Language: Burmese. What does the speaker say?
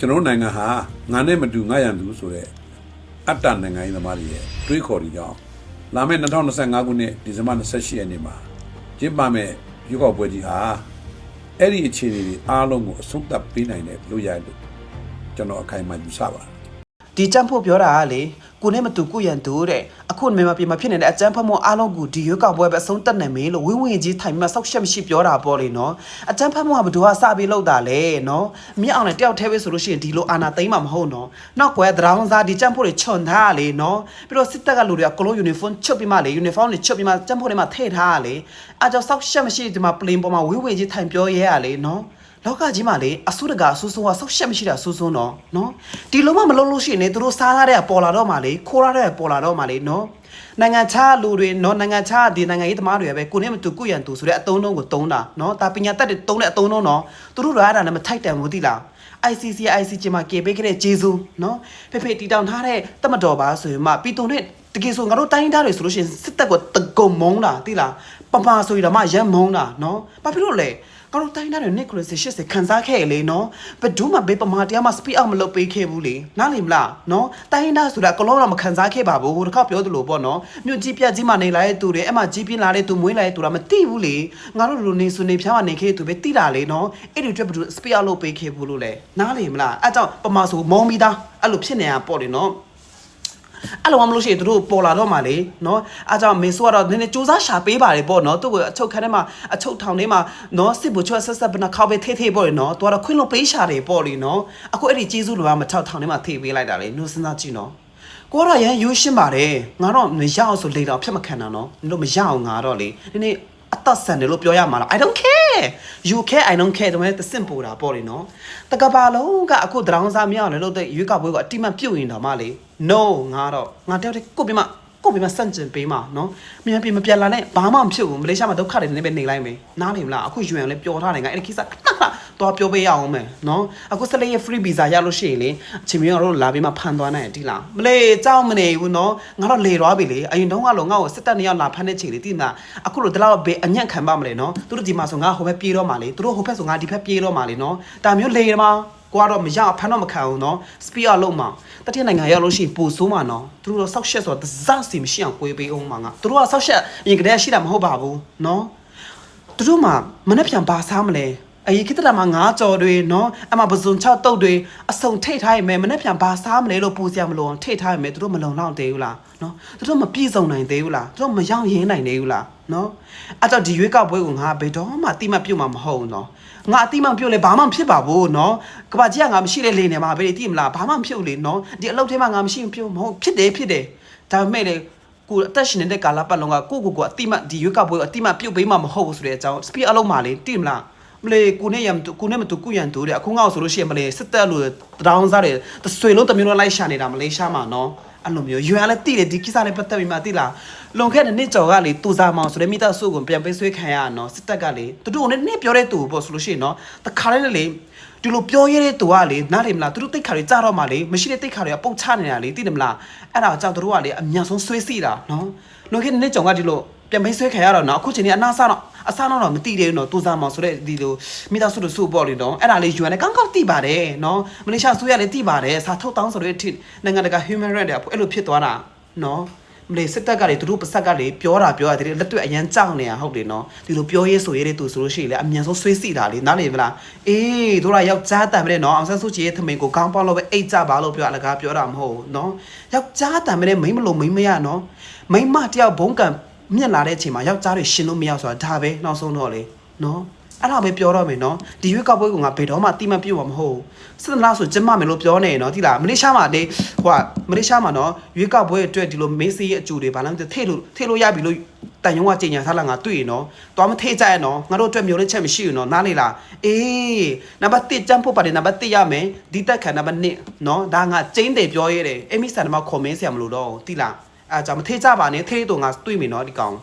ကျွန်တော်နိုင်ငံဟာငါနဲ့မတူငါရန်သူဆိုတဲ့အတ္တနိုင်ငံရေးသမားတွေရဲ့တွေးခေါ်တွေကြောင့်လာမယ့်2025ခုနှစ်ဒီဇင်ဘာ28ရက်နေ့မှာကျင်းပမယ့်ရွေးကောက်ပွဲကြီးဟာအဲ့ဒီအခြေအနေတွေအားလုံးကိုအဆုံးသတ်ပေးနိုင်တဲ့လို့ရလို့ကျွန်တော်အခိုင်အမာယူဆပါတယ်ဒီကြမ်းဖို့ပြောတာကလေကိုနဲ့မတူကိုရန်တူတဲ့အခုမြန်မာပြည်မှာဖြစ်နေတဲ့အကြမ်းဖက်မှုအားလုံးကိုဒီရွေးကောက်ပွဲပဲအဆုံးသတ်နိုင်မယ်လို့ဝင်းဝင်းကြီးထိုင်မှာဆောက်ရှက်မရှိပြောတာပေါ့လေနော်အကြမ်းဖက်မှုကဘယ်သူကစပြီးလောက်တာလဲနော်မြင့်အောင်နဲ့တယောက်တည်းပဲဆိုလို့ရှိရင်ဒီလိုအာဏာသိမ်းမှာမဟုတ်နော်နောက်ကွယ်သရောင်းစားဒီကြမ်းဖို့တွေခြုံထားလေနော်ပြီးတော့စစ်တပ်ကလူတွေကကလုံးယူနီဖောင်းချုပ်ပြီးမှလေယူနီဖောင်းတွေချုပ်ပြီးမှကြမ်းဖို့တွေမှာထည့်ထားရလေအားကြောင့်ဆောက်ရှက်မရှိဒီမှာပလင်ပေါ်မှာဝင်းဝင်းကြီးထိုင်ပြောရဲရလေနော်လောကကြီးမှာလေအဆုတကအဆူဆုံးကဆောက်ရှက်မရှိတာဆူဆုံးတော့နော်ဒီလုံးမမလုံးလို့ရှိရင်လေသူတို့စားထားတဲ့ပေါ်လာတော့မှလေခိုးရတဲ့ပေါ်လာတော့မှလေနော်နိုင်ငံခြားလူတွေနော်နိုင်ငံခြားဒီနိုင်ငံရေးသမားတွေပဲကိုနဲ့မတူကိုရန်တူဆိုတဲ့အတုံးလုံးကိုတုံးတာနော်ဒါပညာတတ်တွေတုံးတဲ့အတုံးလုံးနော်သူတို့ရတာနဲ့မထိုက်တန်ဘူးသိလား ICC မှာကေပေးခဲ့တဲ့ဂျေဇူးနော်ဖေတီတောင်ထားတဲ့တမတော်ပါဆိုရင်မှပြည်သူနဲ့တကယ်ဆိုငါတို့တိုင်းသားတွေဆိုလို့ရှိရင်စစ်တပ်ကိုတကုံမုံတာသိလားပပဆိုရတော့မှရမ်းမုံတာနော်ဘာဖြစ်လို့လဲငါတို့တိုင်းသားတွေနဲ့80ခန်းစားခဲ့လေနော်ဘယ်သူမှဘေးပမာတရားမှ speed out မလုပ်ပေးခဲ့ဘူးလေနားလည်မလားနော်တိုင်းသားဆိုတာကလုံးတော့မခန်းစားခဲ့ပါဘူးဟိုတစ်ခါပြောသလိုပေါ့နော်မြို့ကြီးပြကြီးမှနေလာတဲ့သူတွေအဲ့မှာကြီးပြင်းလာတဲ့သူမွေးလာတဲ့သူကမသိဘူးလေငါတို့လူနေစုနေဖြားမှနေခဲ့တဲ့သူပဲသိတာလေနော်အဲ့ဒီအတွက်ဘယ်သူ speed out လုပ်ပေးခဲ့ဘူးလို့လေနားလည်မလားအဲ့ကြောင့်ပမာဆိုမုံပြီးသားအဲ့လိုဖြစ်နေတာပေါ့လေနော်အဲ့လိုမှမလို့ရှိရင်တို့ပေါ်လာတော့မှလေနော်အားကြောင့်မေဆိုကတော့နည်းနည်းစူးစမ်းရှာပေးပါလေပေါ့နော်သူ့ကိုအချုပ်ခန်းထဲမှာအချုပ်ထောင်ထဲမှာနော်စစ်ဘူချွတ်ဆက်ဘနာခေါပဲထေးပေါ့လေနော်သူကတော့ခွင့်လို့ပေးရှာတယ်ပေါ့လေနော်အခုအဲ့ဒီကျေးဇူးလိုကမထောက်ထောင်ထဲမှာထေးပေးလိုက်တာလေနှုတ်စဉ်းစားကြည့်နော်ကိုကတော့ရန်ယူရှင်းပါတယ်ငါတော့မရအောင်ဆိုလေတော့ဖြစ်မခံတာနော်တို့မရအောင်ငါတော့လေဒီနေ့အသက်ဆန်တယ်လို့ပြောရမှာလား I don't care you care I don't care တမန်တစင်ပို့တာပေါ့လေနော်တကဘာလုံးကအခုဒရောင်းစားမရအောင်လေလို့တဲ့ရွေးကောက်ပွဲကအတိမပြုတ်ရင်တော့မှလေ no ငါတယောက်တည်းကိုပြမစန့်ကျင်ပေးမှာနော်မြန်ပြမပြန်လာနဲ့ဘာမှမဖြစ်ဘူးမလေးရှားမှာဒုက္ခတွေနေပဲနေလိုက်မယ်နားနေမလားအခုယူရန်လည်းပျော်ထားတယ်ငါအဲ့ဒီကိစ္စတော့ပြောပေးရအောင်မယ်နော်အခုဆက်လက်ရ free visa ရလို့ရှိရင်လေအချိန်မျိုးတော့လာပြီးမှဖန်သွားနိုင်တယ်ဒီလားမလေးကြောက်မနေဘူးနော်ငါတော့လေသွားပြီလေအရင်တုန်းကလောငါ့ကိုစစ်တပ်နေရောက်လာဖမ်းတဲ့ချိန်လေတိမလားအခုလို့တလောက်ဘေးအညံ့ခံပါမလဲနော်သူတို့ဒီမှာဆိုငါဟိုဘက်ပြေးတော့မှလေသူတို့ဟိုဘက်ဆိုငါဒီဘက်ပြေးတော့မှလေနော်ဒါမျိုးလေမှာကိုကတော့မရဖမ်းတော့မခံဘူးနော် speed out လုံးမှာတတိယနိုင်ငံရောက်လို့ရှိရင်ပိုဆိုးမှာနော်သူတို့ဆောက်ရှက်ဆိုတော့ဇက်စီမရှိအောင်ကိုပေးအောင်မှာငါသူတို့ကဆောက်ရှက်ရင်ကတည်းကရှိတာမဟုတ်ပါဘူးနော်သူတို့မှမနှက်ပြန်ပါစားမလဲအရေးကိတ္တမှာငါးကြော်တွေနော်အမပဇွန်6တုတ်တွေအစုံထိတ်ထားရမယ်မနှက်ပြန်ပါစားမလဲလို့ပူစရာမလိုအောင်ထိတ်ထားရမယ်သူတို့မလုံလောက်သေးဘူးလားနော်သူတို့မပြည့်စုံနိုင်သေးဘူးလားသူတို့မရောက်ရင်းနိုင်သေးဘူးလားနော်အဲ့တော့ဒီရွေးကောက်ပွဲကိုငါဘယ်တော့မှအတိမပြုတ်မှာမဟုတ်ဘူးနော်ငါအတိမပြုတ်လဲဘာမှမဖြစ်ပါဘူးနော်ကဘာကြီးကငါမရှိလဲလေနေမှာပဲတိမလားဘာမှမဖြစ်ဘူးလေနော်ဒီအလုပ်ထဲမှာငါမရှိပြုတ်မဟုတ်ဖြစ်တယ်ဒါပေမဲ့လေကိုအသက်ရှင်နေတဲ့ကာလပတ်လုံးကကိုအတိမဒီရွေးကောက်ပွဲကိုအတိမပြုတ်ပေးမှာမဟုတ်ဘူးဆိုတဲ့အကြောင်း speed အလုံးမှာလေတိမလားမလေးကိုနဲ့မတူကိုရန်တူတဲ့အခုငါ့ဆိုလို့ရှိရင်မလေးစစ်တပ်လို့တောင်းစားတယ်ဆွေလုံးတမျိုးလုံးလိုက်ရှာနေတာမလေးရှားမှာနော်အဲ့လိုမျိုးယူရလဲတိတယ်ဒီကိစ္စလေးပတ်သက်ပြီးမှတိလားလွန်ခဲ့တဲ့နှစ်ကျော်ကလေတူစားမောင်ဆိုတဲ့မိသားစုကိုပြန်ပေးဆွေးခံရနော်စစ်တပ်ကလေသူတို့နဲ့နှစ်ပြောတဲ့သူပေါ့ဆိုလို့ရှိရင်နော်တခါလေးလေဒီလိုပြောရတဲ့သူကလေနားတယ်မလားသူတို့တိတ်ခါတွေကြားတော့မှလေမရှိတဲ့တိတ်ခါတွေကပုတ်ချနေတာလေသိတယ်မလားအဲ့ဒါကြောင့်သူတို့ကလေအမြန်ဆုံးဆွေးစီတာနော်လွန်ခဲ့တဲ့နှစ်ကျော်ကဒီလိုပြန်ပေးဆွေးခံရတော့နော်အခုချိန်ကြီးအစားတော့မတိသေးဘူးနော်တူစားမောင်ဆိုတဲ့ဒီလိုမိသားစုတို့စုပေါ့လေနော်အဲ့ဒါလေးယူရလဲကောင်းတိပါတယ်နော်မလေးရှားဆိုရလဲတိပါတယ်စာထုတ်တောင်းဆိုတဲ့အထိနိုင်ငံတကာ human rights တွေအဲ့လိုဖြစ်သွားတာနော်မလေးစစ်တပ်ကလေသူတို့ပါဆက်ကလေပြောရတယ်လက်တွေ့အရန်ကြောက်နေတာဟုတ်တယ်နော်ဒီလိုပြောရေးဆိုရေးတဲ့သူဆိုလို့ရှိရင်လေအမြန်ဆုံးဆွေးစီတာလေနားလေမလားအေးတို့ကယောက်ျားတန်မတဲ့နော်အောင်ဆန်းစုကြည်ရဲ့သမင်ကိုခေါင်းပေါက်လို့ပဲအိတ်ကြပါလို့ပြောအလကားပြောတာမဟုတ်နော်ယောက်ျားတန်မတဲ့မိန်းမလို့မိန်းမရနော်မိန်းမတယောက်ဘုံကံမြင့်လာတဲ့အချိန်မှာယောက်ျားတွေရှင်လို့မရဆိုတာဒါပဲနောက်ဆုံးတော့လေနော်အဲ့ဒါပဲပြောတော့မယ်နော်ဒီရွေးကောက်ပွဲကငါဘယ်တော့မှတိမပြုတ်မှာမဟုတ်စစ်လားဆိုကျမမယ်လို့ပြောနေနော်ဒီလားမလေးရှားမှာလေဟိုကမလေးရှားမှာနော်ရွေးကောက်ပွဲအတွက်ဒီလိုမေးစေးရဲ့အကျိုးတွေဘာလဲမသိထည့်လို့ရပြီလို့တန်ရုံးကကြေညာထားလာငါတွေ့ရနော်သွားမထည့်ကြရနော်ငါတို့အတွက်မျိုးလေးချက်မရှိဘူးနော်နားလေလားအေးနံပါတ်1ကျန်းဖို့ပါတယ်နံပါတ်1ရမယ်ဒီတက်ခံနံပါတ်2နော်ဒါငါကျင်းတယ်ပြောရဲတယ်အမိဆန်တော့ခေါ်မင်းဆရာမလို့တော့တိလားအဲ့ကြောင့်မထည့်ကြပါနဲ့ထည့်တော့ငါတွေ့ပြီနော်ဒီကောင်